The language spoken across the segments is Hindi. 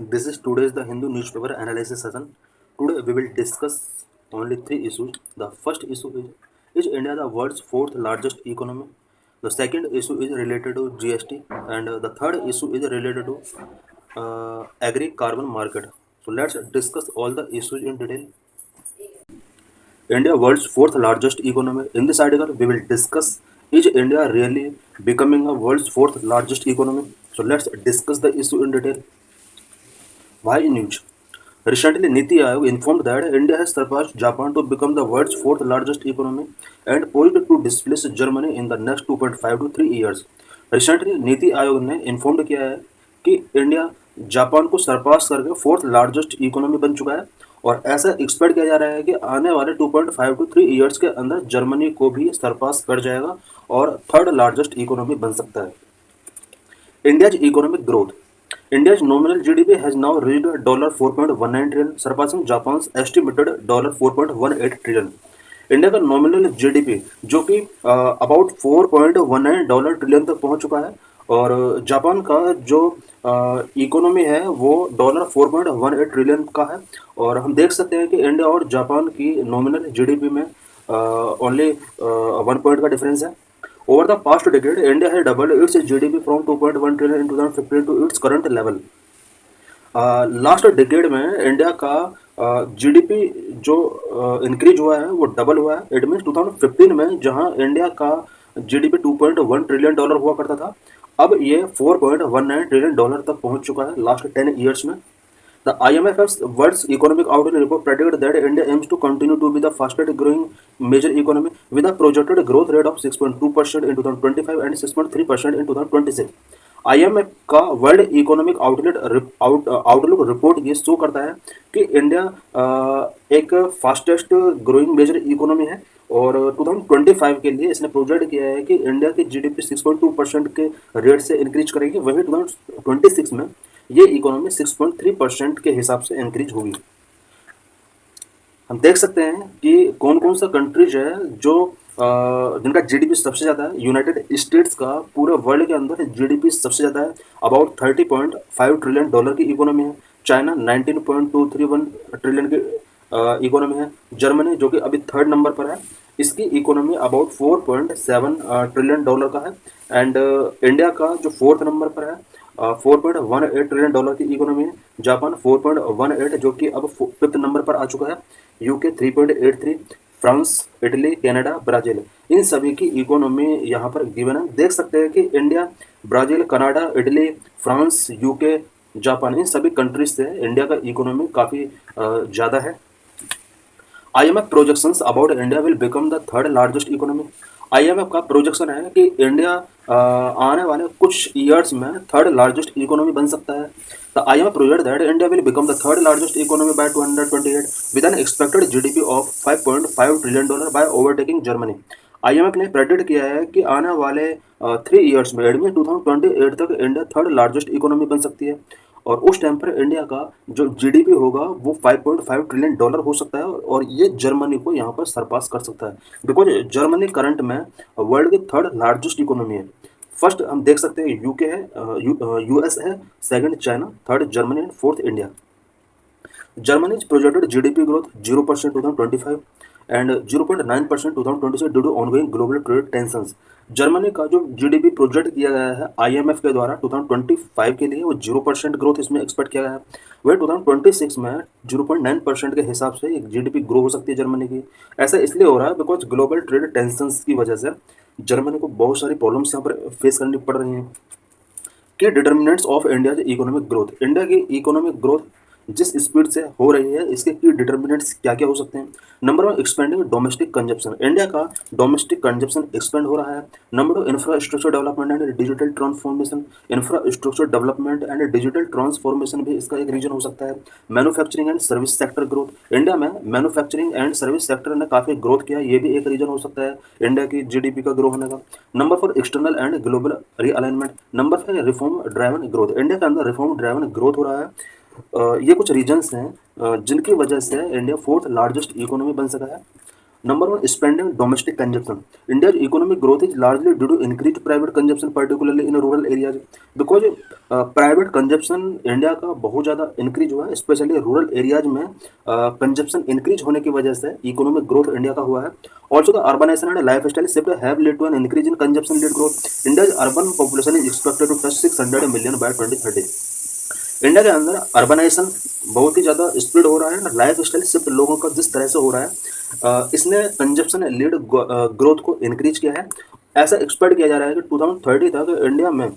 This is today's the Hindu newspaper analysis session. Today we will discuss only three issues. The first issue is India the world's fourth largest economy? The second issue is related to GST, and the third issue is related to agri carbon market. So let's discuss all the issues in detail. India world's fourth largest economy. In this article we will discuss, is India really becoming a world's fourth largest economy? So let's discuss the issue in detail. Why news? Recently, Niti Aayog informed that India has surpassed Japan to become the world's fourth largest economy and poised to displace Germany in the next 2.5 to 3 years. Recently, NITI Aayog ने इन्फॉर्म किया है कि इंडिया जापान को सरपास करके फोर्थ लार्जेस्ट इकोनॉमी बन चुका है और ऐसा एक्सपेक्ट किया जा रहा है कि आने वाले 2.5 टू 3 इयर्स के अंदर जर्मनी को भी सरपास कर जाएगा और थर्ड लार्जेस्ट इकोनॉमी बन सकता है. India's economic growth. India's nominal GDP has now reached $4.19 trillion, surpassing Japan's estimated $4.18 trillion. India का नॉमिनल जीडीपी जो कि अबाउट $4.19 ट्रिलियन तक पहुंच चुका है और जापान का जो इकोनॉमी है वो $4.18 ट्रिलियन का है और हम देख सकते हैं कि इंडिया और जापान की नॉमिनल जीडीपी में ओनली 1 पॉइंट का डिफरेंस है. Over the past decade, India has doubled its GDP from 2.1 trillion in 2015 to its current level. Last decade में इंडिया का जीडीपी जो इंक्रीज हुआ है वो डबल हुआ है. इट मीन्स 2015 में जहां इंडिया का जीडीपी $2.1 ट्रिलियन हुआ करता था, अब ये $4.19 ट्रिलियन तक पहुंच चुका है लास्ट 10 ईयर्स में. The IMF's World Economic Outlook report predicted that India aims to continue to be the fastest growing major economy with a projected growth rate of 6.2% in 2025 and 6.3% in 2026. IMF का वर्ल्ड इकोनॉमिक आउटलुक रिपोर्ट ये शो करता है कि इंडिया एक फास्टेस्ट ग्रोइंग मेजर इकोनॉमी है और 2025 के लिए इसने प्रोजेक्ट किया है कि इंडिया की जीडीपी 6.2% के रेट से इंक्रीज करेगी. वहीं 2026 में ये इकोनॉमी 6.3% के हिसाब से इंक्रीज होगी. हम देख सकते हैं कि कौन कौन सा कंट्रीज है जो जिनका जीडीपी सबसे ज़्यादा है. यूनाइटेड स्टेट्स का पूरे वर्ल्ड के अंदर जीडीपी सबसे ज़्यादा है, अबाउट $30.5 ट्रिलियन की इकोनॉमी है. चाइना 19.231 ट्रिलियन की इकोनॉमी है. जर्मनी जो कि अभी थर्ड नंबर पर है, इसकी इकोनॉमी अबाउट $4.7 ट्रिलियन का है. एंड इंडिया का जो फोर्थ नंबर पर है, $4.18 ट्रिलियन की इकोनॉमी है. जापान 4.18 जो कि अब फिफ्थ नंबर पर आ चुका है. UK 3.83, France, Italy, Canada, Brazil, इन सभी की इकोनॉमी यहाँ पर गिवन है. देख सकते हैं कि India, Brazil, Canada, Italy, France, UK, Japan, इन सभी कंट्रीज से इंडिया का इकोनॉमी काफ़ी ज़्यादा है. IMF projections about India will become the third largest economy. IMF का प्रोजेक्शन है कि इंडिया आने वाले कुछ ईयर्स में थर्ड लार्जेस्ट इकोनॉमी बन सकता है. The IMF project that India will become the third largest economy by 2028 with an expected GDP of $5.5 trillion by overtaking Germany. IMF ने प्रेडिक्ट किया है कि आने वाले 3 ईयर्स में एडमी 2028 तक इंडिया थर्ड लार्जेस्ट इकोनॉमी बन सकती है और उस टाइम पर इंडिया का जो जीडीपी होगा वो $5.5 ट्रिलियन हो सकता है और ये जर्मनी को यहाँ पर सरपास कर सकता है, बिकॉज जर्मनी करंट में वर्ल्ड की थर्ड लार्जेस्ट इकोनॉमी है. फर्स्ट हम देख सकते हैं यूके है, यूएस है, second China, third Germany and fourth India. Germany's projected GDP growth 0% 2025 and 0.9% 2026 due to ongoing global trade tensions. Germany का जो जीडीपी प्रोजेक्ट किया गया है आईएमएफ के द्वारा 2025 के लिए वो 0% ग्रोथ इसमें एक्सपेक्ट किया गया है. वही 2026 में 0.9% के हिसाब से एक जीडीपी ग्रो हो सकती है जर्मनी की. ऐसा इसलिए हो रहा है बिकॉज ग्लोबल ट्रेड टेंशंस की वजह से जर्मनी को बहुत सारी प्रॉब्लम्स यहाँ पर फेस करनी पड़ रही हैं. के determinants of India economic growth. India की इकोनॉमिक ग्रोथ जिस स्पीड से हो रही है इसके की डिटर्मिनेंट्स क्या क्या हो सकते हैं. Number 1, expanding domestic consumption. India का डोमेस्टिक कंजप्शन एक्सपेंड हो रहा है. Number 2, infrastructure development and digital transformation. Infrastructure development and digital transformation भी इसका एक रीजन हो सकता है. Manufacturing and service sector growth. India में मैन्युफैक्चरिंग एंड सर्विस सेक्टर ने काफ़ी ग्रोथ किया, ये भी एक रीजन हो सकता है इंडिया की जीडीपी का ग्रो होने का. Number 4, external and global realignment. Number 5, reform driven growth. India के अंदर रिफॉर्म ड्राइवन ग्रोथ हो रहा है. ये कुछ रीजन्स हैं जिनकी वजह से इंडिया फोर्थ लार्जेस्ट इकोनॉमी बन सका है. Number one, spending domestic consumption. India's economic growth is largely due to increased private consumption, particularly in rural areas. Because private consumption India का बहुत ज़्यादा इंक्रीज हुआ है, स्पेशली रूरल एरियाज में कंजप्शन इंक्रीज होने की वजह से इकोनॉमिक ग्रोथ इंडिया का हुआ है. Also the urbanisation and life style shift have led to an increase in consumption led growth. India's urban population is expected to touch 600 million by 2030. India के अंदर अर्बनाइजेशन बहुत ही ज़्यादा स्पीड हो रहा है ना, लाइफ स्टाइल शिफ्ट लोगों का जिस तरह से हो रहा है, इसने कंजप्शन लीड ग्रोथ को इंक्रीज किया है. ऐसा एक्सपेक्ट किया जा रहा है कि 2030 तक इंडिया में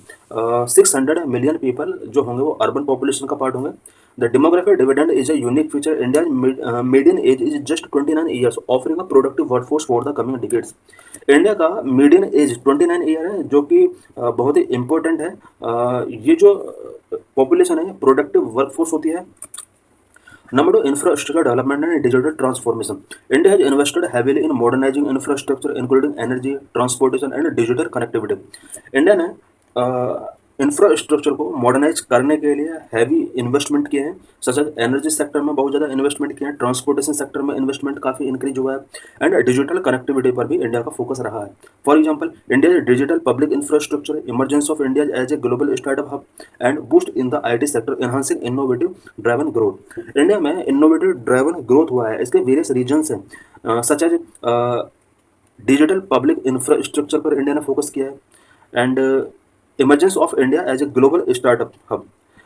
600 मिलियन पीपल जो होंगे वो अर्बन पॉपुलेशन का पार्ट होंगे. The demographic dividend is a unique feature. India median age is just 29 years, offering a productive workforce for the coming decades. India का मीडियन एज 29 ईयर है, जो कि बहुत ही इम्पोर्टेंट है. ये जो पॉपुलेशन है प्रोडक्टिव वर्कफोर्स होती है. Number two, infrastructure development and digital transformation. India has invested heavily in modernizing infrastructure, including energy, transportation, and digital connectivity. India ने इंफ्रास्ट्रक्चर को मॉडर्नाइज करने के लिए हैवी इन्वेस्टमेंट किए हैं, सच एज एनर्जी सेक्टर में बहुत ज़्यादा इन्वेस्टमेंट किए हैं, ट्रांसपोर्टेशन सेक्टर में इन्वेस्टमेंट काफ़ी इंक्रीज हुआ है, एंड डिजिटल कनेक्टिविटी पर भी इंडिया का फोकस रहा है. For example, India digital public infrastructure, emergence of India as a global startup hub, and boost in the IT sector, enhancing innovative driven growth. India में इनोवेटिव ड्राइवन ग्रोथ हुआ है. इसके वेरियस रीजन्स हैं, such as digital public infrastructure पर इंडिया ने फोकस किया है, and emergence of India as a global startup hub.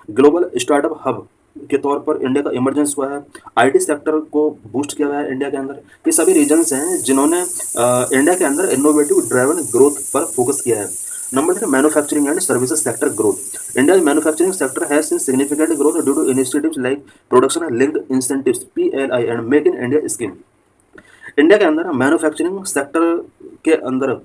Global startup hub के तौर पर इंडिया का इमरजेंस हुआ है. IT सेक्टर को बूस्ट किया गया है इंडिया के अंदर. ये सभी रीजन्स हैं जिन्होंने इंडिया के अंदर इनोवेटिव ड्राइवन ग्रोथ पर फोकस किया है. Number 3, manufacturing and services sector growth. India manufacturing sector has seen significant growth due to initiatives like production linked incentives PLI and make in India scheme. India के अंदर मैन्युफैक्चरिंग सेक्टर के अंदर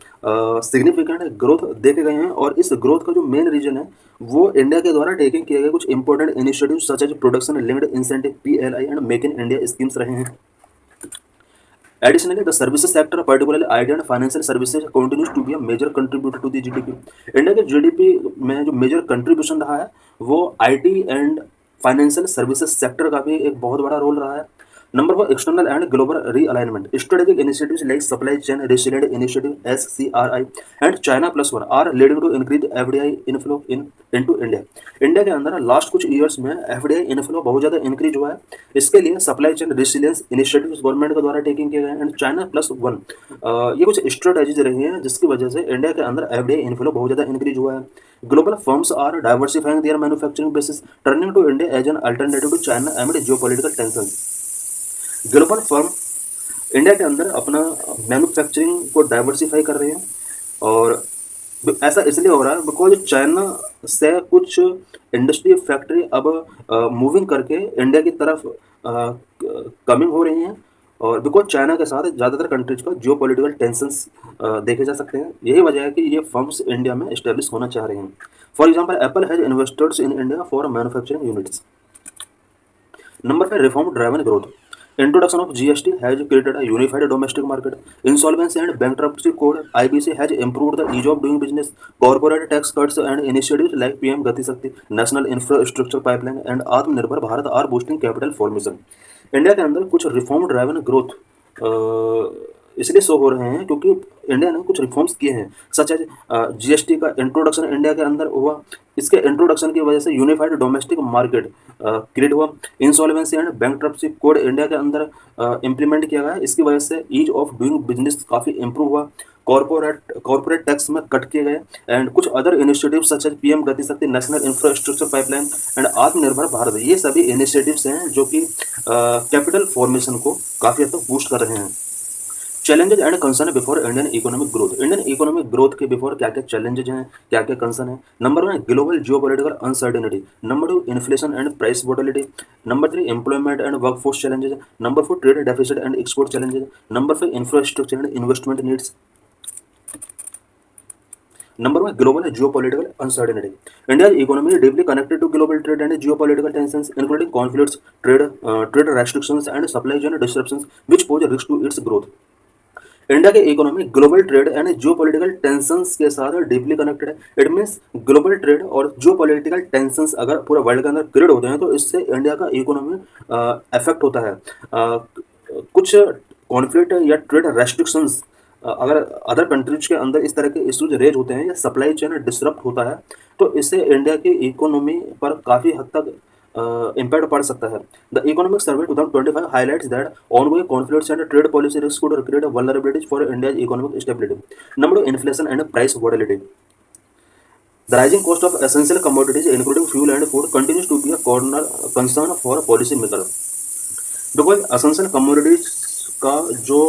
सिग्निफिकेंट ग्रोथ देखे गए हैं, और इस ग्रोथ का जो मेन रीजन है वो इंडिया के द्वारा टेकिंग किए गए कुछ important initiative such as production linked incentive PLI and make in India schemes रहे हैं. Additionally, the services sector, particularly IT and financial services, continues to be a major contributor to the GDP. India के GDP में जो मेजर कंट्रीब्यूशन रहा है वो IT and financial services sector का भी एक बहुत बड़ा रोल रहा है. Number 4, external and global realignment. Strategic initiatives like supply chain resilient initiative SCRI and China+1 are leading to increase FDI inflow into India. India के अंदर लास्ट कुछ ईयर्स में FDI इनफ्लो बहुत ज़्यादा इंक्रीज हुआ है. इसके लिए supply chain resilience initiatives government के द्वारा टेकिंग किए गए, एंड China+1 ये कुछ स्ट्रेटेजीज रही हैं जिसकी वजह से इंडिया के अंदर FDI इनफ्लो बहुत ज़्यादा इंक्रीज हुआ है. Global firms are diversifying their manufacturing bases, turning to India as an alternative to China amid geopolitical tensions. Global firm India के अंदर अपना मैन्युफैक्चरिंग को डाइवर्सिफाई कर रहे हैं, और ऐसा इसलिए हो रहा है बिकॉज चाइना से कुछ इंडस्ट्री फैक्ट्री अब मूविंग करके इंडिया की तरफ कमिंग हो रही हैं, और बिकॉज चाइना के साथ ज़्यादातर कंट्रीज का जियो पोलिटिकल टेंशंस देखे जा सकते हैं. यही वजह है कि ये फर्म्स इंडिया में इस्टेब्लिश होना चाह रहे हैं. For example, Apple has investors in India for manufacturing units. Number 5, reform driven growth. Introduction of GST has created a unified domestic market. Insolvency and bankruptcy code (IBC) has improved the ease of doing business. Corporate tax cuts and initiatives like PM Gati Shakti, National Infrastructure Pipeline, and Atmanirbhar Bharat are boosting capital formation. India के अंदर कुछ रिफॉर्म ड्राइवन ग्रोथ इसलिए शो हो रहे हैं क्योंकि इंडिया ने कुछ रिफॉर्म्स किए हैं, सच एज GST का इंट्रोडक्शन इंडिया के अंदर हुआ. इसके इंट्रोडक्शन की वजह से यूनिफाइड डोमेस्टिक मार्केट क्रिएट हुआ. Insolvency and bankruptcy code India के अंदर इम्प्लीमेंट किया गया. इसकी वजह से ईज ऑफ डूइंग बिजनेस काफ़ी इंप्रूव हुआ. कॉर्पोरेट टैक्स में कट किए गए, एंड कुछ other initiative such as PM Gati शक्ति, नेशनल इंफ्रास्ट्रक्चर पाइपलाइन, एंड आत्मनिर्भर भारत, ये सभी इनिशिएटिव्स हैं जो कि कैपिटल फॉर्मेशन को काफ़ी हद तक बूस्ट कर रहे हैं. Challenges and concern before Indian economic growth. Indian economic growth के बिफोर क्या क्या चैलेंजेज हैं, क्या क्या कंसर्न है. Number 1, global geopolitical uncertainty. Number 2, inflation and price volatility. Number 3, employment and workforce challenges. Number 4, trade deficit and export challenges. Number 5, infrastructure and investment needs. Number 1, global geopolitical uncertainty. India's economy is deeply connected to global trade and geopolitical tensions, including conflicts, trade restrictions, and supply chain disruptions, which pose a risk to its growth. India की economy global trade and geopolitical tensions के साथ डीपली कनेक्टेड है. इट मीन्स ग्लोबल ट्रेड और जियोपॉलिटिकल टेंशंस अगर पूरे वर्ल्ड के अंदर क्रिएट होते हैं तो इससे इंडिया का इकोनॉमी अफेक्ट होता है. कुछ कॉन्फ्लिक्ट या ट्रेड रेस्ट्रिक्शंस, अगर अदर कंट्रीज के अंदर इस तरह के इश्यूज रेज होते हैं या सप्लाई चेन डिसरप्ट होता है, तो इससे इंडिया की इकोनॉमी पर काफ़ी हद तक इम्पैक्ट पड़ सकता है। The economic survey 2025 highlights that ongoing conflicts and trade policy risk could create vulnerabilities for India's economic stability. Number 2, inflation and price volatility. The rising cost of essential commodities, including fuel and food, continues to be a corner concern for policymakers. Because essential commodities का जो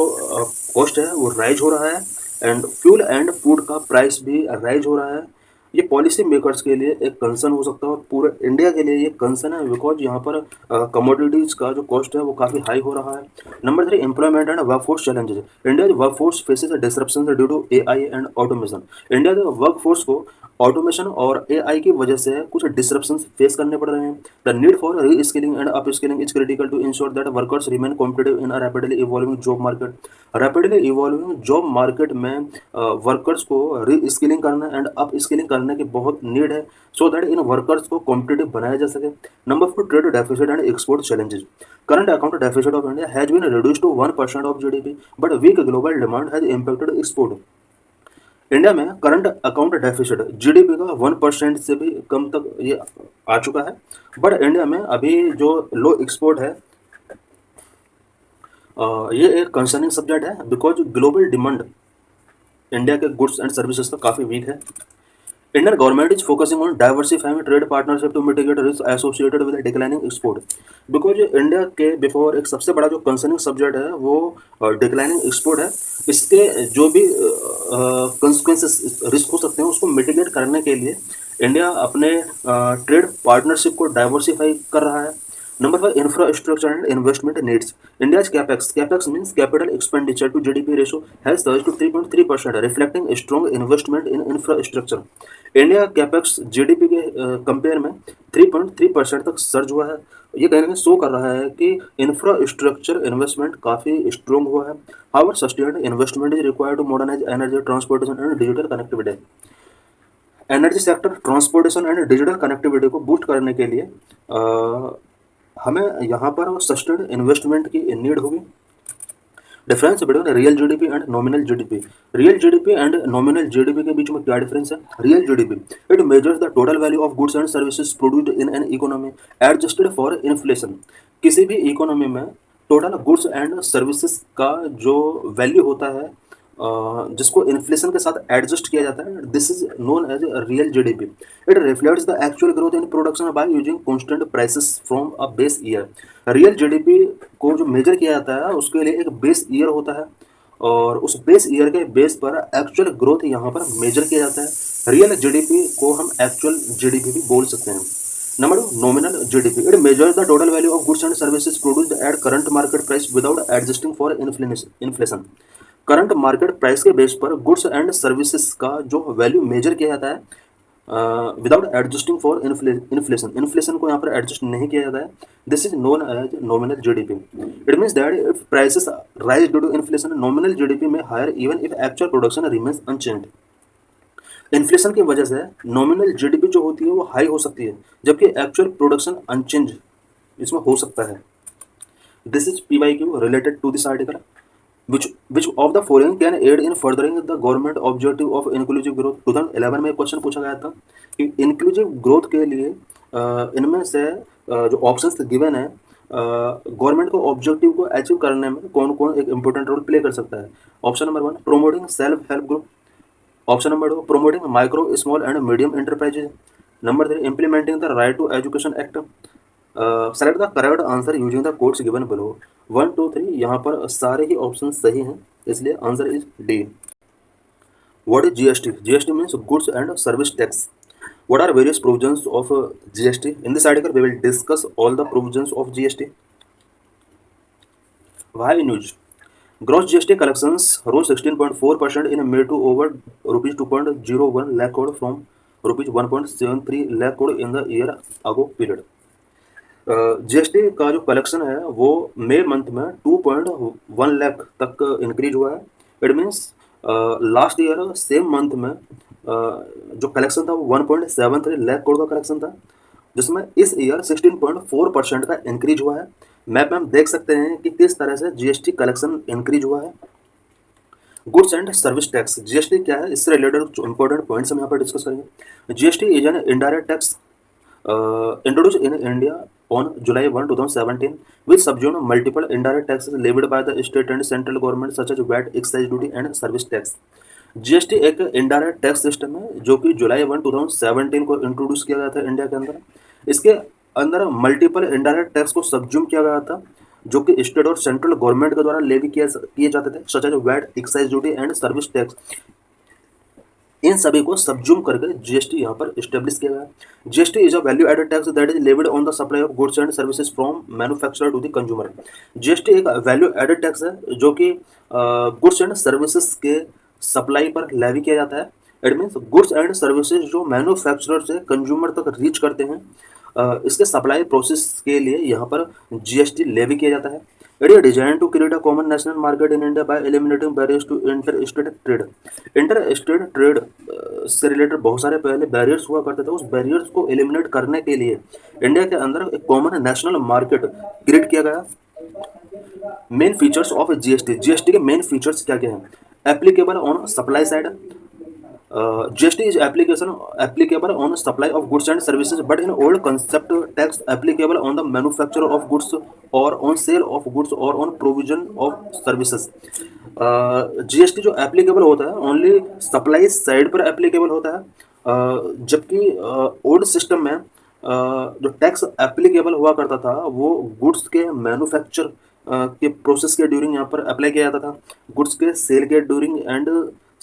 कॉस्ट है वो राइज हो रहा है, एंड फ्यूल एंड फूड का प्राइस भी राइज हो रहा है। ये पॉलिसी मेकर्स के लिए एक कंसर्न हो सकता है, और पूरे इंडिया के लिए ये कंसर्न है, बिकॉज यहाँ पर कमोडिटीज़ का जो कॉस्ट है वो काफ़ी हाई हो रहा है। Number 3, employment and workforce challenges. India workforce faces disruption due to AI and automation. India के वर्कफोर्स को ऑटोमेशन और एआई की वजह से कुछ डिसरप्शन फेस करने पड़ रहे हैं। The need for reskilling and upskilling is critical to ensure that workers remain competitive in a rapidly evolving job market. Rapidly evolving job market में वर्कर्स को री स्किलिंग करना एंड अप स्किलिंग करने की बहुत नीड है, सो दैट इन वर्कर्स को कॉम्पिटिटिव बनाया जा सके। Number 4, trade deficit and export challenges. Current account deficit of India has been reduced to 1% of GDP, but weak global demand has impacted export. India में करंट अकाउंट डेफिसिट जीडीपी का 1% से भी कम तक ये आ चुका है, बट इंडिया में अभी जो लो एक्सपोर्ट है, ये एक कंसर्निंग सब्जेक्ट है, बिकॉज ग्लोबल डिमांड इंडिया के गुड्स एंड सर्विसेज का काफ़ी वीक है। Indian government is focusing on diversifying trade partnership to mitigate risk associated with declining export. Because India के बिफोर एक सबसे बड़ा जो कंसर्निंग सब्जेक्ट है वो डिक्लाइनिंग एक्सपोर्ट है। इसके जो भी कंसिक्वेंसेस रिस्क हो सकते हैं उसको मिटिगेट करने के लिए इंडिया अपने ट्रेड पार्टनरशिप को डाइवर्सिफाई कर रहा है। Number 5, infrastructure and investment needs. India's capex means capital expenditure to GDP ratio has surged to 3.3%, reflecting a strong investment in infrastructure. India capex GDP के कंपेयर में 3.3% तक सर्ज हुआ है। ये कहीं ना कहीं शो कर रहा है कि इंफ्रास्ट्रक्चर इन्वेस्टमेंट काफ़ी स्ट्रॉन्ग हुआ है। However sustained investment is required to modernise energy, transportation and digital connectivity. Energy sector, transportation and digital connectivity को बूस्ट करने के लिए हमें यहाँ पर सस्टेन्ड इन्वेस्टमेंट की नीड होगी। Difference between real GDP and nominal GDP. Real GDP and nominal GDP के बीच में क्या डिफरेंस है? Real GDP it measures the total value of goods and services produced in an economy adjusted for inflation. किसी भी इकोनॉमी में टोटल गुड्स एंड सर्विसेज का जो वैल्यू होता है जिसको इन्फ्लेशन के साथ एडजस्ट किया जाता है, this is known as real GDP. It reflects the actual growth in production by using constant prices from a base year. Real GDP को जो मेजर किया जाता है उसके लिए एक बेस ईयर होता है, और उस बेस ईयर के बेस पर एक्चुअल ग्रोथ यहाँ पर मेजर किया जाता है। रियल जीडीपी को हम एक्चुअल जीडीपी भी बोल सकते हैं। Number 2, nominal GDP it measures the total value of goods and services produced at current market price without adjusting for inflation. Current market price के बेस पर गुड्स एंड सर्विसेज का जो वैल्यू मेजर किया जाता है without adjusting for inflation. Inflation को यहाँ पर एडजस्ट नहीं किया जाता है। This is known as nominal GDP. It means that if prices rise due to inflation, nominal GDP में higher even if actual production remains unchanged. Inflation की वजह से नॉमिनल जीडीपी जो होती है वो हाई हो सकती है, जबकि एक्चुअल प्रोडक्शन अनचेंज इसमें हो सकता है। This is PYQ related to this article. Which of the following can aid in furthering the government objective of inclusive growth? 2011 में क्वेश्चन पूछा गया था कि इंक्लूसिव ग्रोथ के लिए इनमें से जो ऑप्शंस गिवन है गवर्नमेंट को ऑब्जेक्टिव को अचीव करने में कौन कौन एक इंपॉर्टेंट रोल प्ले कर सकता है? Option number 1, promoting self help group. Option number 2, promoting micro small and medium enterprises. Number 3, implementing the right to education act. Select the correct answer using the codes given below. 1, 2, 3 यहाँ पर सारे ही ऑप्शन सही हैं, इसलिए answer is D. What is GST? GST means goods and service tax. What are various provisions of GST? In this article, we will discuss all the provisions of GST. Why news? Gross GST collections rose 16.4% in May to over rupees 2.01 lakh crore from rupees 1.73 lakh crore in the year ago period. GST का जो कलेक्शन है वो मई मंथ में 2.1 लाख तक इंक्रीज हुआ है। It means last year same month में जो कलेक्शन था वो 1.73 लाख करोड़ का कलेक्शन था, जिसमें इस ईयर 16.4% का इंक्रीज हुआ है। मैप में हम देख सकते हैं कि किस तरह से जीएसटी कलेक्शन इंक्रीज हुआ है। Goods and service tax, GST क्या है, इससे रिलेटेड जो इंपॉर्टेंट पॉइंट्स हम यहाँ पर डिस्कस करेंगे। GST is an indirect tax introduced in India on July 1, 2017, which subsumed multiple indirect taxes levied by the state and central government such as VAT, excise duty and service tax. GST एक इनडायरेक्ट टैक्स सिस्टम है जो कि जुलाई 1, 2017 को इंट्रोड्यूस किया गया था इंडिया के अंदर। इसके अंदर मल्टीपल इनडायरेक्ट टैक्स को सब्ज्यूम किया गया था जो कि स्टेट और सेंट्रल गवर्नमेंट के द्वारा लेवी किए जाते थे, such as VAT, excise duty and service tax. इन सभी को सब्ज्यूम करके जीएसटी यहाँ पर स्टेब्लिश किया गया। GST is a value added tax that is levied on the supply of goods and services from manufacturer to the consumer. GST एक वैल्यू एडेड टैक्स है जो कि गुड्स एंड सर्विसेज के सप्लाई पर लेवी किया जाता है। It means goods and services जो मैन्युफैक्चरर से कंज्यूमर तक रीच करते हैं, इसके सप्लाई प्रोसेस के लिए यहाँ पर जीएसटी लेवी किया जाता है। It is design to create a common national market in India by eliminating barriers to inter state trade. Inter state trade से रिलेटेड बहुत सारे पहले बैरियर्स हुआ करते थे, उस बैरियर्स को एलिमिनेट करने के लिए इंडिया के अंदर एक कॉमन नेशनल मार्केट क्रिएट किया गया। Main features of GST, GST के मेन फीचर्स क्या क्या हैं? Applicable on supply side, GST is applicable on supply of goods and services, but in old concept tax applicable on the manufacture of goods or on sale of goods or on provision of services. GST जो applicable होता है ओनली सप्लाई साइड पर applicable होता है, जबकि ओल्ड सिस्टम में जो टैक्स एप्लीकेबल हुआ करता था वो गुड्स के मैन्युफैक्चर के प्रोसेस के ड्यूरिंग यहाँ पर अप्लाई किया जाता था, गुड्स के सेल के ड्यूरिंग एंड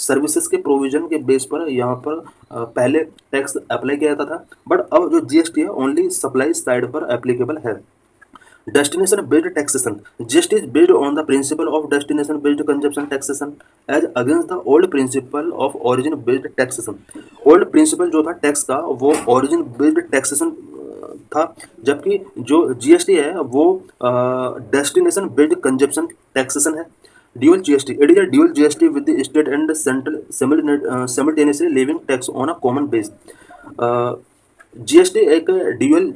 सर्विसेज के प्रोविजन के बेस पर यहाँ पर पहले टैक्स अप्लाई किया जाता था। बट अब जो जीएसटी है ओनली सप्लाई साइड पर एप्लीकेबल है। Destination based taxation, GST is based on the principle of destination based consumption taxation as against the old principle of origin based taxation. Old principle जो था टैक्स का वो ओरिजिन बेस्ड टैक्सेशन था, जबकि जो जीएसटी है वो डेस्टिनेशन बेस्ड कंजप्शन टैक्सेशन है। Dual GST, it is a dual GST with the state and central simultaneously levying tax on a common base. GST एक ड्यूअल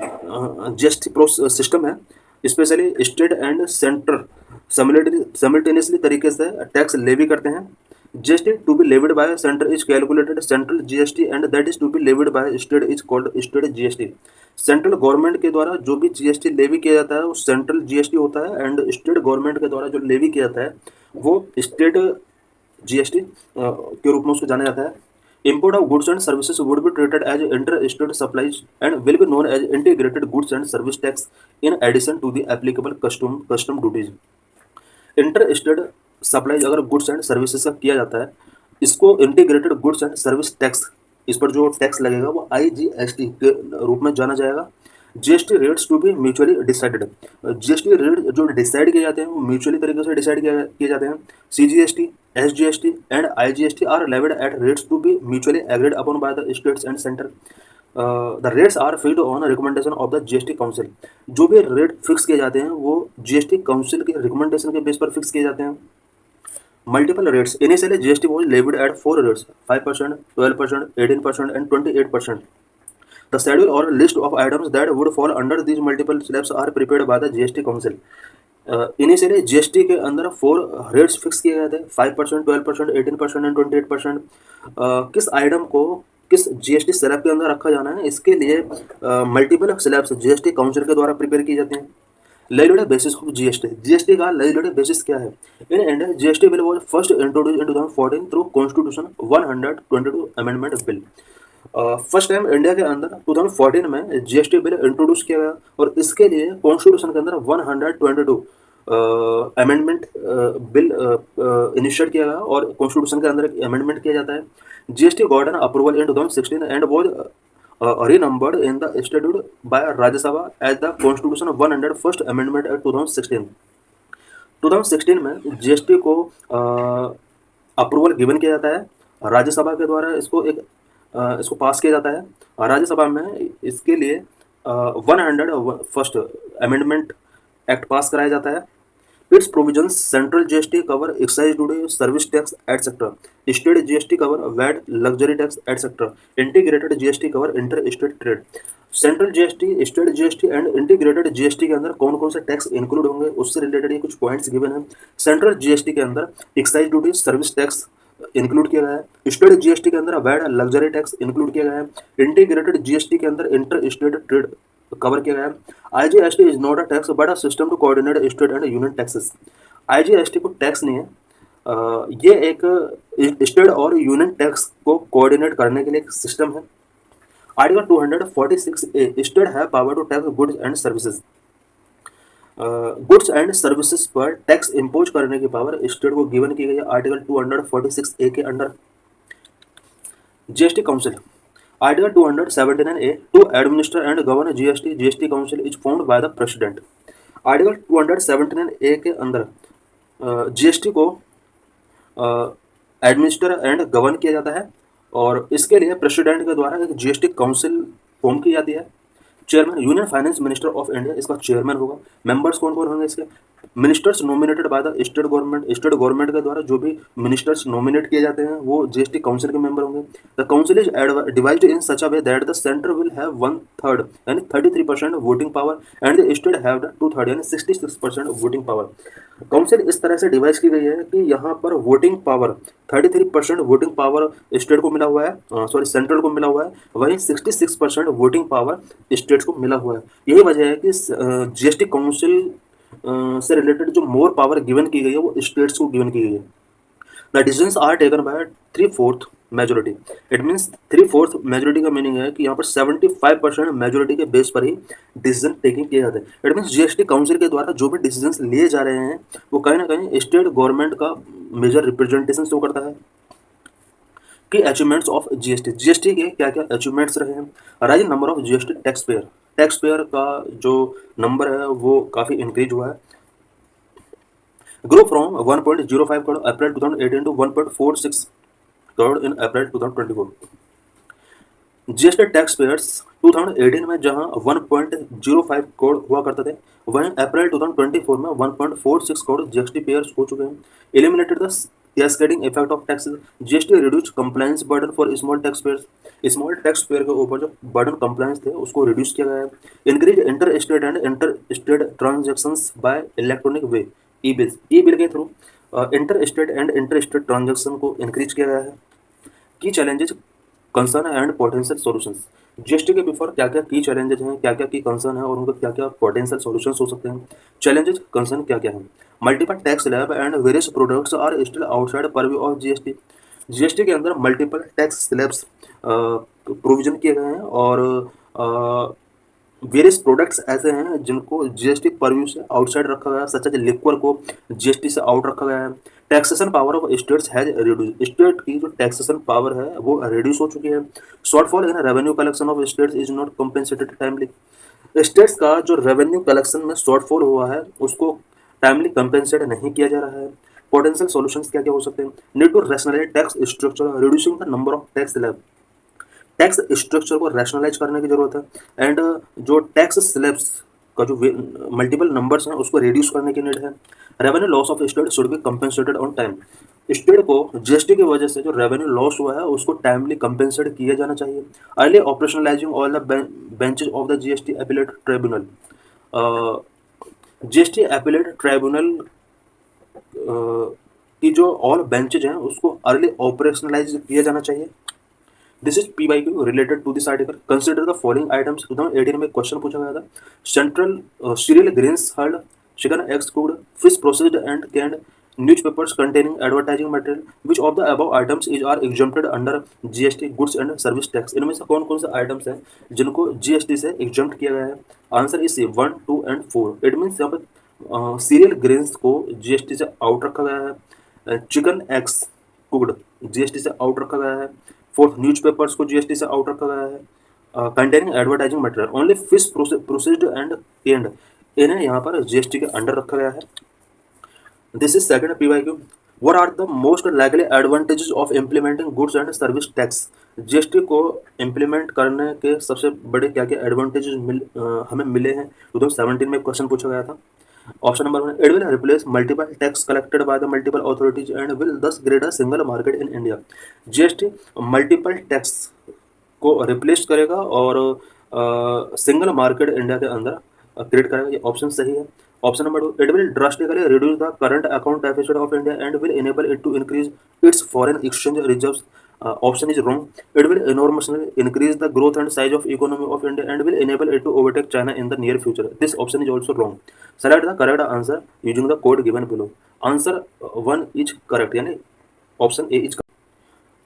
जीएसटी सिस्टम है, specially state and centre simultaneously तरीके से टैक्स लेवी करते हैं। GST to be levied by centre is calculated central GST and that is to be levied by state is called state GST. Central government के द्वारा जो भी जीएसटी लेवी किया जाता है वो सेंट्रल जीएसटी होता है, एंड स्टेट गवर्नमेंट के द्वारा जो लेवी किया जाता है वो स्टेट जीएसटी के रूप में उसको जाना जाता है। Import of goods and services would be treated as inter-state supplies and will be known as integrated goods and service tax in addition to the applicable custom duties. Inter-state supply अगर गुड्स एंड सर्विसेज का किया जाता है, इसको integrated goods and service tax, इस पर जो टैक्स लगेगा वो आईजीएसटी के रूप में जाना जाएगा। GST rates to be mutually decided, GST rate जो डिसाइड किए जाते हैं वो म्यूचुअली तरीके से डिसाइड किए जाते हैं। CGST, SGST and IGST are levied at rates to be mutually agreed upon by the states and centre. The rates are fixed on recommendation of the GST council, जो भी रेट फिक्स किए जाते हैं वो जीएसटी काउंसिल के रिकमेंडेशन के बेस पर फिक्स किए जाते हैं। Multiple rates, initially GST was levied at 4 rates, 5%, 12%, 18% and 28%. The schedule or list of items that would fall under these multiple slabs are prepared by the GST Council. Initially GST के अंदर 4 रेट्स फिक्स किए गए थे, 5%, 12%, 18% एंड 28%। किस आइटम को किस जीएसटी स्लैब के अंदर रखा जाना है, इसके लिए मल्टीपल स्लैब्स जीएसटी काउंसिल के द्वारा प्रिपेयर किए जाते हैं। Legislative basis of GST, GST का लेजिस्लेटिव बेसिस क्या है? इन India GST bill was first introduced in 2014 through constitution 122 amendment bill. First time India के अंदर 2014 में जीएसटी बिल इंट्रोड्यूस किया गया और इसके लिए कॉन्स्टिट्यूशन के अंदर 122 अमेंडमेंट बिल इनिशिएट किया गया और कॉन्स्टिट्यूशन के अंदर अमेंडमेंट किया जाता है। GST got an approval in 2016 and was renumbered in the statute by Rajya Sabha as the Constitution 101st Amendment Act 2016। 2016 में जीएसटी को अप्रूवल गिवन किया जाता है राज्यसभा के द्वारा, इसको पास किया जाता है राज्यसभा में। इसके लिए 101st अमेंडमेंट एक्ट पास कराया जाता है। Its provisions central GST cover excise duty, service tax, etc. State GST cover VAT, luxury tax, etc. Integrated GST cover inter-state trade. Central GST, state GST and integrated GST के अंदर कौन कौन से टैक्स इंक्लूड होंगे उससे रिलेटेड ये कुछ पॉइंट्स गिवन है। सेंट्रल जीएसटी के अंदर excise duty, service tax include किया गया है। स्टेट जीएसटी के अंदर वैट, लग्जरी टैक्स इंक्लूड किया गया है। इंटीग्रेटेड जीएसटी के अंदर इंटर स्टेट ट्रेड कवर किया गया है। IGST is not a tax but a system to coordinate state and union taxes. IGST को टैक्स नहीं है, ये एक स्टेट और यूनियन टैक्स को कोऑर्डिनेट करने के लिए एक सिस्टम है। आर्टिकल 246A स्टेट है power to tax goods and services. Goods and services पर टैक्स इम्पोज करने की पावर स्टेट को गिवन की गई है आर्टिकल 246A के अंडर। GST council article 279A to administer and govern GST, GST council is found by the president. Article 279A के अंदर जीएसटी को एडमिनिस्टर एंड गवर्न किया जाता है और इसके लिए प्रेसिडेंट के द्वारा एक जीएसटी काउंसिल फॉर्म की जाती है। Chairman union finance minister of India इसका चेयरमैन होगा। मेंबर्स कौन कौन होंगे इसके? Ministers nominated by the state government, state government के द्वारा जो भी मिनिस्टर्स नॉमिनेट किए जाते हैं वो जीएसटी काउंसिल के मेंबर होंगे। The council is divided in such a way that the centre will have 1/3 यानी 33% voting power and the state have the 2/3 यानी 66% वोटिंग पावर। काउंसिल इस तरह से डिवाइड की गई है कि यहाँ पर voting power 33% voting power state को मिला हुआ है, सॉरी सेंट्रल को मिला हुआ है, वहीं 66% वोटिंग पावर स्टेट्स को मिला हुआ है। यही वजह है कि जीएसटी काउंसिल से रिलेटेड जो मोर पावर गिवन की गई है वो स्टेट्स को गिवन की गई है। The decisions are taken by 3/4 majority. It means 3/4 majority का मीनिंग है कि यहाँ पर 75% मेजोरिटी के बेस पर ही डिसीजन टेकिंग किए जाते हैं। इट मीन्स जीएसटी काउंसिल के द्वारा जो भी डिसीजंस लिए जा रहे हैं वो कहीं ना कहीं स्टेट गवर्नमेंट का मेजर रिप्रेजेंटेशन शो करता है कि अचीवमेंट्स ऑफ जीएसटी, जीएसटी के क्या क्या अचीवमेंट्स रहे हैं। Rising number of GST tax payer, tax payer का जो नंबर है वो काफ़ी इंक्रीज हुआ है। Grow from 1.05 crore April 2018 to 1.46 crore in April 2024। GST tax payers 2018 में जहां 1.05 करोड़ हुआ करते थे वहीं अप्रैल 2024 में 1.46 करोड़ जीएसटी पेयर्स हो चुके हैं। Eliminated the cascading effect of taxes, GST reduce compliance burden for small tax payers. Small tax payer के ऊपर जो बर्डन कंप्लायंस थे उसको रिड्यूस किया गया है। Increase inter state and inter state transactions by electronic way, e bill के through inter state and inter state transaction को इंक्रीज किया गया है। Key challenges, concern and potential solutions, GST के बिफोर क्या क्या की चैलेंजेस हैं, क्या क्या की कंसर्न है और उनका क्या क्या पोटेंशियल सॉल्यूशंस हो सकते हैं। चैलेंजेस कंसर्न क्या क्या है? Multiple tax slab and various products are still outside purview of GST. GST के अंदर मल्टीपल टैक्स स्लैब्स प्रोविजन किए गए हैं और वेरियस प्रोडक्ट्स ऐसे हैं जिनको जीएसटी परव्यू से आउटसाइड रखा गया है, सच एज लिक्वर को जीएसटी से आउट रखा गया है। Taxation power of states has reduce, state की जो टैक्सेशन पावर है वो रिड्यूस हो चुकी है। Shortfall in revenue collection of states is not compensated timely, states का जो रेवेन्यू कलेक्शन में शॉर्टफॉल हुआ है उसको टाइमली कंपेंसेट नहीं किया जा रहा है। पोटेंशियल सॉल्यूशंस क्या क्या हो सकते हैं? Need to rationalise tax structure, reducing the number of tax slab, tax structure को रैशनलाइज करने की जरूरत है। एंड जो टैक्स स्लैब्स का जो मल्टीपल नंबर्स हैं उसको रिड्यूस करने की नीड है। Revenue loss of state should be compensated on time, state को जीएसटी की वजह से जो रेवेन्यू लॉस हुआ है उसको टाइमली कंपेंसेट किया जाना चाहिए। Early operationalising all the benches of the GST appellate tribunal, GST appellate tribunal की जो ऑल बेंचेज हैं उसको अर्ली ऑपरेशनलाइज किया जाना चाहिए। This is PYQ related to this article. Consider the following items. 2018 में क्वेश्चन पूछा गया था। Central cereal grains hulled, chicken eggs cooked, fish processed and canned, newspapers containing advertising material, which of the above items is are exempted under GST goods and service tax. इनमें से कौन कौन से आइटम्स हैं जिनको जीएसटी से एग्जम्प्ट किया गया है? Answer is 1, 2 and 4। It means यहाँ पर सीरियल ग्रेन्स को जीएसटी से आउट रखा गया है। चिकन एग्स कुक्ड जीएसटी से आउट रखा गया है। फोर्थ, न्यूज़पेपर्स को जीएसटी से आउट रखा गया है। Containing advertising material, only fish processed and canned, इन्हें यहाँ पर जीएसटी के अंडर रखा गया है। This is second PYQ। What are the most likely advantages of implementing goods and service tax? GST को इम्प्लीमेंट करने के सबसे बड़े क्या क्या एडवांटेजेस हमें मिले हैं? 2017 में क्वेश्चन पूछा गया था। Option number 1, it will replace multiple tax collected by the multiple authorities and will thus create a single market in India. GST multiple tax को रिप्लेस करेगा और सिंगल मार्केट इंडिया के अंदर क्रिएट करेगा। ये ऑप्शन सही है। Option number 2, it will drastically reduce the current account deficit of India and will enable it to increase its foreign exchange reserves. Option is wrong, it will enormously increase the growth and size of economy of India and will enable it to overtake China in the near future. This option is also wrong. Select the correct answer using the code given below. Answer 1 is correct, यानी option A is.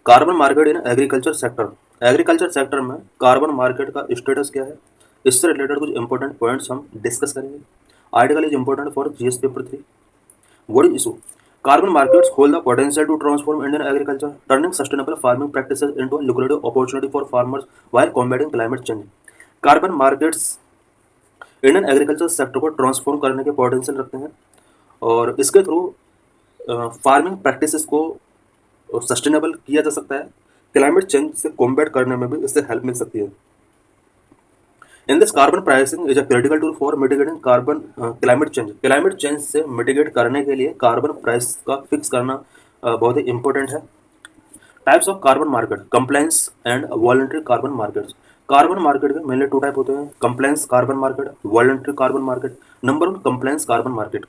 Carbon market in agriculture sector, agriculture sector में कार्बन मार्केट का स्टेटस क्या है, इससे रिलेटेड कुछ इंपॉर्टेंट पॉइंट्स हम डिस्कस करेंगे। Article is important for GS paper 3। What is issue? Carbon markets hold the potential to transform Indian agriculture, turning sustainable farming practices into a lucrative opportunity for farmers while combating climate change. Carbon markets Indian agriculture sector को ट्रांसफॉर्म करने के पोटेंशियल रखते हैं और इसके थ्रू फार्मिंग प्रैक्टिसेस को सस्टेनेबल किया जा सकता है। क्लाइमेट चेंज से कॉम्बैट करने में भी इससे हेल्प मिल सकती है। In this carbon pricing is a critical tool for mitigating carbon climate change. Climate change से मिटिगेट करने के लिए कार्बन प्राइस का फिक्स करना बहुत ही इंपॉर्टेंट है। Types of carbon market, compliance and voluntary carbon markets. Carbon market के मेनली 2 टाइप होते हैं, compliance carbon market, voluntary carbon market. Number 1, compliance carbon market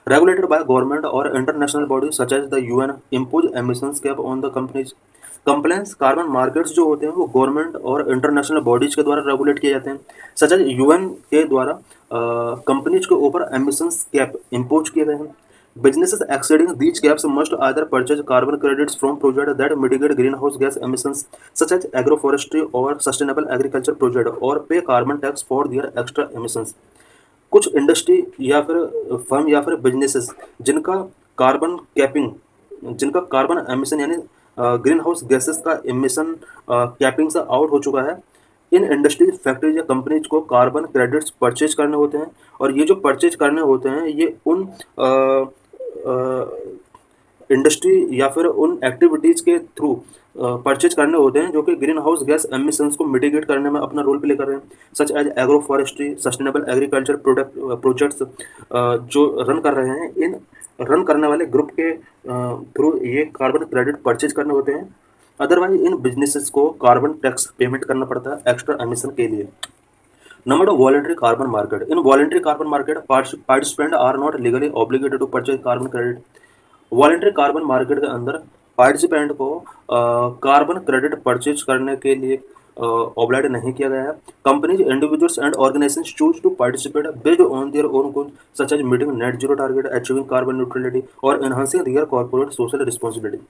regulated by government or international bodies such as the UN impose emissions cap on the companies। Compliance carbon markets जो होते हैं वो गवर्नमेंट और इंटरनेशनल बॉडीज के द्वारा रेगुलेट किए जाते हैं, सच एज यूएन के द्वारा कंपनीज के ऊपर एमिशंस कैप इम्पोज किए गए हैं। Businesses exceeding these caps must either purchase carbon credits from projects that mitigate greenhouse gas emissions such as agroforestry or sustainable agriculture project or pay carbon tax for their extra emissions। कुछ इंडस्ट्री या फिर फर्म या फिर बिजनेसेस जिनका कार्बन कैपिंग, जिनका कार्बन एमिशन यानी ग्रीन हाउस गैसेस का एमिशन कैपिंग से आउट हो चुका है, इन इंडस्ट्रीज फैक्ट्रीज या कंपनीज को कार्बन क्रेडिट्स परचेज करने होते हैं और ये जो परचेज करने होते हैं ये उन इंडस्ट्री या फिर उन एक्टिविटीज़ के थ्रू परचेज करने होते हैं जो कि ग्रीन हाउस गैस एमिशंस को मिटिगेट करने में अपना रोल प्ले कर रहे हैं, such as agro forestry, sustainable agriculture projects जो रन कर रहे हैं। इन रन करने वाले ग्रुप के थ्रू ये कार्बन क्रेडिट परचेज करने होते हैं। अदरवाइज इन बिजनेसेस को कार्बन टैक्स पेमेंट करना पड़ता है एक्स्ट्रा एमिशन के लिए। Number 2, voluntary carbon market. In voluntary carbon market participant are not legally obligated to purchase carbon credit. Voluntary carbon market के अंदर पार्टिसिपेंट को कार्बन क्रेडिट परचेज करने के लिए ऑब्लाइड नहीं किया गया है। Companies, individuals and organisations choose to participate based on their own goal such as meeting net zero target, achieving carbon neutrality और enhancing their corporate social responsibility.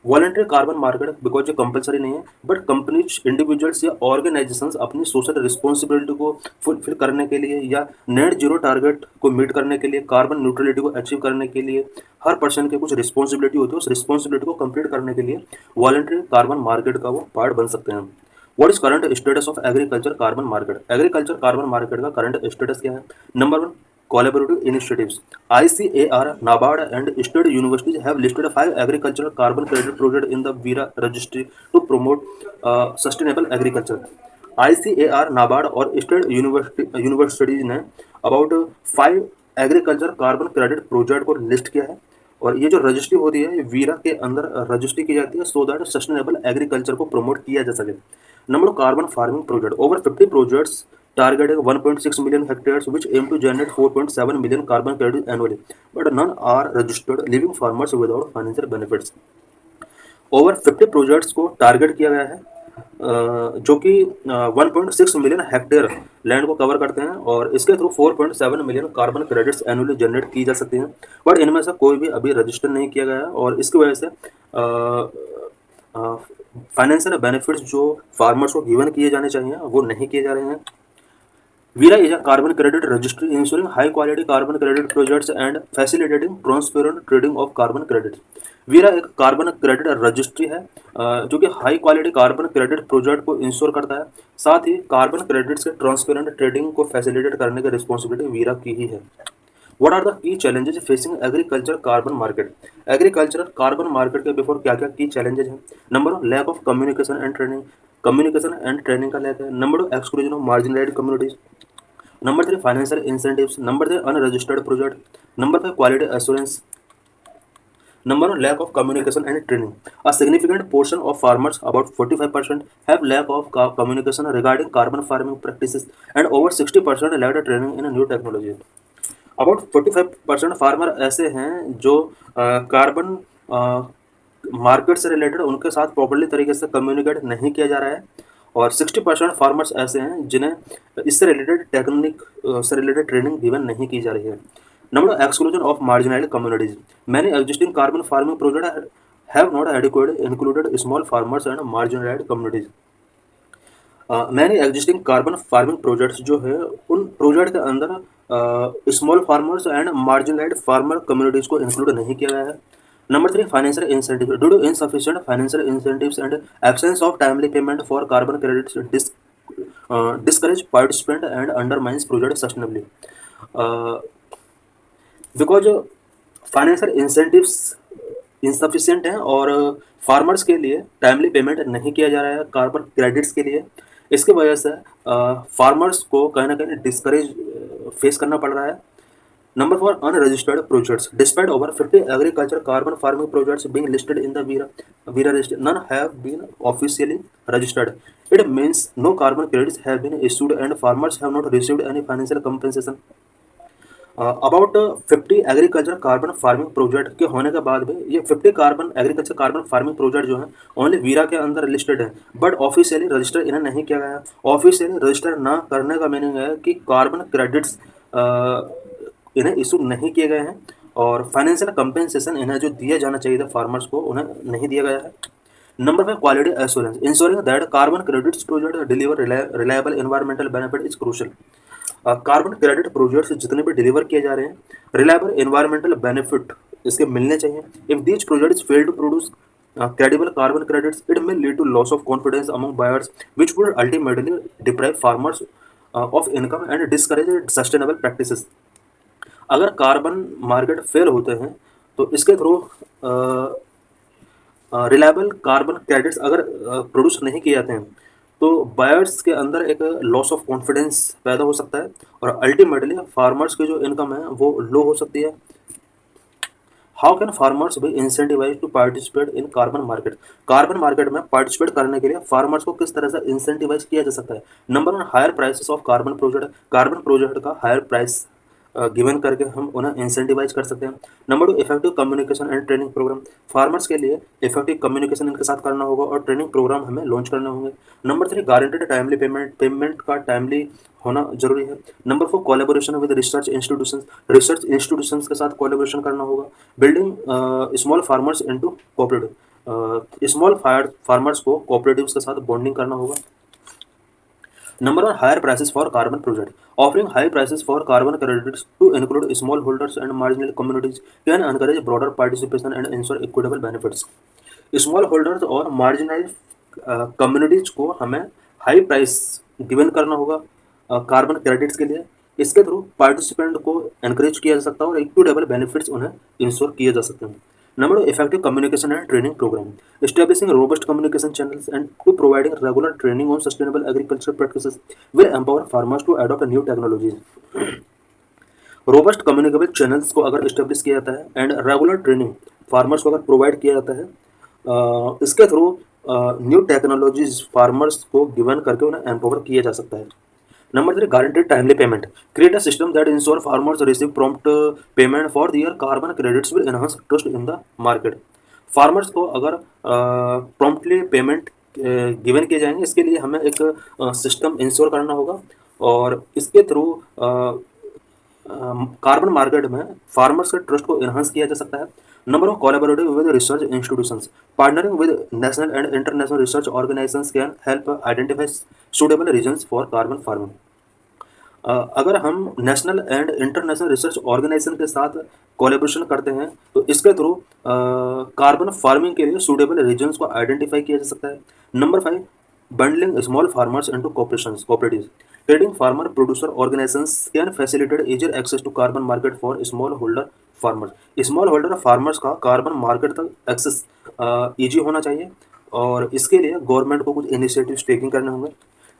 Voluntary carbon market because ये कंपलसरी नहीं है, बट कंपनीज, इंडिविजुअल्स या ऑर्गेनाइजेशंस अपनी सोशल रिस्पॉन्सिबिलिटी को फुलफिल करने के लिए या नेट जीरो टारगेट को मीट करने के लिए, कार्बन न्यूट्रलिटी को अचीव करने के लिए हर पर्सन के कुछ रिस्पॉन्सिबिलिटी होती है, उस रिस्पॉन्सिबिलिटी को कंप्लीट करने के लिए वॉलंटरी कार्बन मार्केट का वो पार्ट बन सकते हैं। What is current status of agriculture carbon market? Agriculture carbon market का करंट स्टेटस क्या है? Number 1, collaborative initiatives. ICAR, NABARD and state universities have listed 5 agricultural carbon credit projects in the VERA registry to promote sustainable agriculture. ICAR, NABARD और स्टेट यूनिवर्सिटीज ने about 5 agriculture carbon credit project को लिस्ट किया है और ये जो रजिस्ट्री होती है ये वीरा के अंदर रजिस्ट्री की जाती है सो दैट सस्टेनेबल एग्रीकल्चर को प्रमोट किया जा सके। Number 2, carbon farming project. Over 50 projects targeting 1.6 million hectares which aim to generate 4.7 million carbon credits annually, but none are registered, leaving farmers without financial benefits। Over 50 projects को टारगेट किया गया है जो कि 1.6 मिलियन हेक्टेयर लैंड को कवर करते हैं और इसके through 4.7 million carbon credits annually generate की जा सकती हैं, बट इनमें से कोई भी अभी रजिस्टर नहीं किया गया है और इसकी वजह से फाइनेंशियल बेनिफिट्स जो फार्मर्स को गिवन किए जाने चाहिए वो नहीं किए जा रहे हैं। VERA is a carbon credit registry ensuring high quality carbon credit projects and facilitating transparent trading of carbon credits। VERA एक कार्बन क्रेडिट रजिस्ट्री है जो कि high quality carbon credit project को इंश्योर करता है, साथ ही कार्बन क्रेडिट्स के ट्रांसपेरेंट ट्रेडिंग को फैसिलिटेट करने की रिस्पॉन्सिबिलिटी VERA की ही है। What are the key challenges facing agriculture carbon market? Agriculture carbon market के बिफोर क्या क्या की चैलेंजेस हैं? Number 1, lack of communication and training. Communication and training का लैक है। Number 2, exclusion of marginalised communities. Number 3, financial incentives. Number 3, unregistered project. Number 5, quality assurance. Number 1, lack of communication and training. A significant portion of farmers, about 45%, have lack of communication regarding carbon farming practices, and over 60% lack of training in new technology. About 45% farmer ऐसे हैं जो कार्बन मार्केट से रिलेटेड उनके साथ प्रॉपर्ली तरीके से कम्युनिकेट नहीं किया जा रहा है, और 60% फार्मर्स ऐसे हैं जिन्हें इससे रिलेटेड टेक्निक से रिलेटेड ट्रेनिंग गिवन नहीं की जा रही है. Number exclusion of marginal communities. Many existing carbon farming project have not adequate included small farmers and marginalised communities. Many existing carbon farming projects जो है उन प्रोजेक्ट के अंदर small farmers and marginalised farmer communities को इंक्लूड नहीं किया गया है. Number 3, financial incentive. Due to insufficient financial incentives and absence of timely payment for carbon credits discourage participant and undermines project sustainably. Because financial incentives insufficient हैं और फार्मर्स के लिए टाइमली पेमेंट नहीं किया जा रहा है कार्बन क्रेडिट्स के लिए. इसकी वजह से फार्मर्स को कहीं ना कहीं डिस्करेज फेस करना पड़ रहा है. Number 4, unregistered projects. Despite over 50 agriculture carbon farming projects being listed in the VERA list, none have been officially registered. It means no carbon credits have been issued and farmers have not received any financial compensation. About 50 agriculture carbon farming project के होने के बाद भी ये 50 एग्रीकल्चर कार्बन फार्मिंग प्रोजेक्ट जो है ओनली वीरा के अंदर लिस्टेड है, बट ऑफिशियली रजिस्टर इन्हें नहीं किया गया. ऑफिशियली रजिस्टर ना करने का मीनिंग है कि कार्बन क्रेडिट्स इन्हें इशू नहीं किए गए हैं और फाइनेंशियल कंपेंसेशन इन्हें जो दिया जाना चाहिए था फार्मर्स को उन्हें नहीं दिया गया है. Number 5, quality assurance. Ensuring that carbon credits project deliver reliable environmental benefit is crucial. Carbon credit projects जितने भी डिलीवर किए जा रहे हैं रिलायबल एनवायरमेंटल बेनिफिट इसके मिलने चाहिए. If these projects fail to produce credible carbon credits, it may lead to loss of confidence among buyers, which would ultimately deprive farmers of income and discourage sustainable practices. अगर कार्बन मार्केट फेल होते हैं तो इसके थ्रू रिलायबल कार्बन क्रेडिट्स अगर प्रोड्यूस नहीं किए जाते हैं तो बायर्स के अंदर एक लॉस ऑफ कॉन्फिडेंस पैदा हो सकता है और अल्टीमेटली फार्मर्स की जो इनकम है वो लो हो सकती है. How can farmers be incentivise to participate in carbon market. Carbon market में पार्टिसिपेट करने के लिए फार्मर्स को किस तरह से इंसेंटिवाइज किया जा सकता है. Number 1, higher prices of carbon project. Carbon project का हायर प्राइस गिवन करके हम उन्हें इंसेंटिवाइज कर सकते हैं. Number 2, effective communication and training programme. Farmers के लिए इफेक्टिव कम्युनिकेशन इनके साथ करना होगा और ट्रेनिंग प्रोग्राम हमें लॉन्च करने होंगे. नंबर 3, गारंटेड टाइमली पेमेंट का टाइमली होना जरूरी है. Number 4, collaboration with research institutions के साथ कोलैबोरेशन करना होगा. Building small farmers into cooperative. Small farmers को कोऑपरेटिव्स के साथ बॉन्डिंग करना होगा. Number 1, higher prices for carbon project. Offering high prices for carbon credits to include smallholders and marginal communities can encourage broader participation and ensure equitable benefits. Small holders और मार्जिनलाइज कम्युनिटीज को हमें हाई प्राइस गिवन करना होगा कार्बन क्रेडिट्स के लिए. इसके थ्रू पार्टिसिपेंट को एनकरेज किया जा सकता है और इक्विटेबल बेनिफिट्स उन्हें इंश्योर किए जा सकते हैं. Number 2, effective communication and training program. Establishing robust communication channels and to providing regular training on sustainable agriculture practices will empower farmers to adopt new technologies. Robust communicable channels को अगर इस्टेब्लिश किया जाता है एंड रेगुलर ट्रेनिंग फार्मर्स को अगर प्रोवाइड किया जाता है इसके थ्रू न्यू टेक्नोलॉजीज फार्मर्स को गिवन करके उन्हें एम्पावर किया जा सकता है. Number 3, guaranteed timely payment. Create a system that ensure farmers receive prompt payment for their carbon credits will enhance trust in the market. Farmers को अगर प्रॉम्प्टली पेमेंट गिवन किए जाएंगे इसके लिए हमें एक सिस्टम इंश्योर करना होगा और इसके थ्रू कार्बन मार्केट में फार्मर्स के ट्रस्ट को इन्हांस किया जा सकता है. Number 1, collaborative with research institutions. Partnering with national and international research organisations can help identify suitable regions for carbon farming. अगर हम national and international research organisation के साथ कोलैबोरेशन करते हैं तो इसके थ्रू कार्बन फार्मिंग के लिए सूटेबल रीजन्स को आइडेंटिफाई किया जा सकता है. Number 5, bundling small farmers into cooperatives. Trading farmer producer organizations can facilitate easier access to carbon market for small holder farmers. Small holder farmers का कार्बन मार्केट तक एक्सेस ईजी होना चाहिए और इसके लिए गवर्नमेंट को कुछ इनिशिएटिव टेकिंग करने होंगे.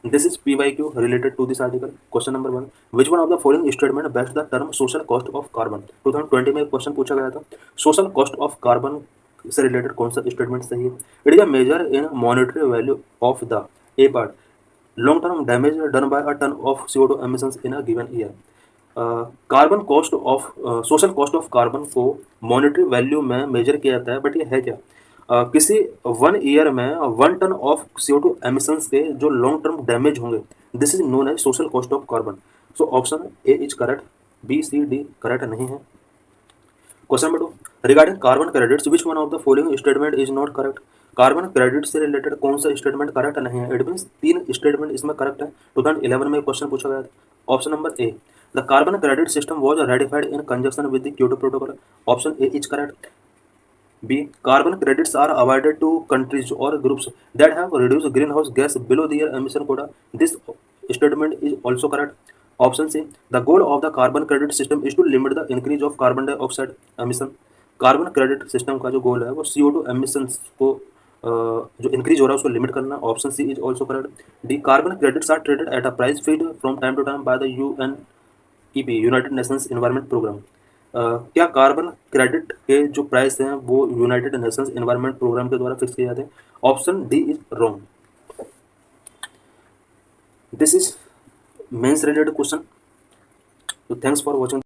This is PYQ related to this article. Question number 1. Which one of the following statement best the term social cost of carbon? 2020 में एक क्वेश्चन पूछा गया था, सोशल कॉस्ट ऑफ कार्बन से रिलेटेड कौन सा स्टेटमेंट सही है? It is a measure in monetary value of the a part long term damage done by a ton of CO2 emissions in a given year. Carbon cost of social cost of carbon को मॉनेटरी वैल्यू में मेजर किया जाता है, बट ये है क्या? किसी 1 ईयर में 1 टन ऑफ CO2 एमिशंस के जो लॉन्ग टर्म डैमेज होंगे, this is known as social cost of carbon. So option A is correct, B C D correct नहीं है। Question number 2, regarding carbon credits which one of the following statement is not correct? Carbon credit से रिलेटेड कौन सा स्टेटमेंट करेक्ट नहीं है? इट मीन्स 3 स्टेटमेंट इसमें करेक्ट है। 2011 में क्वेश्चन पूछा गया था। Option number A, the carbon credit system was ratified in conjunction with the Kyoto protocol. Option A is correct. B, carbon credits are awarded to countries और groups that have reduced green house gas below their emission quota. This statement is also correct. Option C, the goal of the carbon credit system is to limit the increase of carbon dioxide emission. Carbon credit system का जो गोल है वो CO2 एमिशंस को जो इंक्रीज हो रहा है उसको लिमिट करना। Option C is also correct. D, carbon credits are traded at a price fixed from time to time by the UNEP United Nations Environment Programme. क्या कार्बन क्रेडिट के जो प्राइस हैं वो यूनाइटेड नेशंस एनवायरनमेंट प्रोग्राम के द्वारा फिक्स किए जाते हैं? Option D is wrong. This is mains related question. तो थैंक्स फॉर वॉचिंग।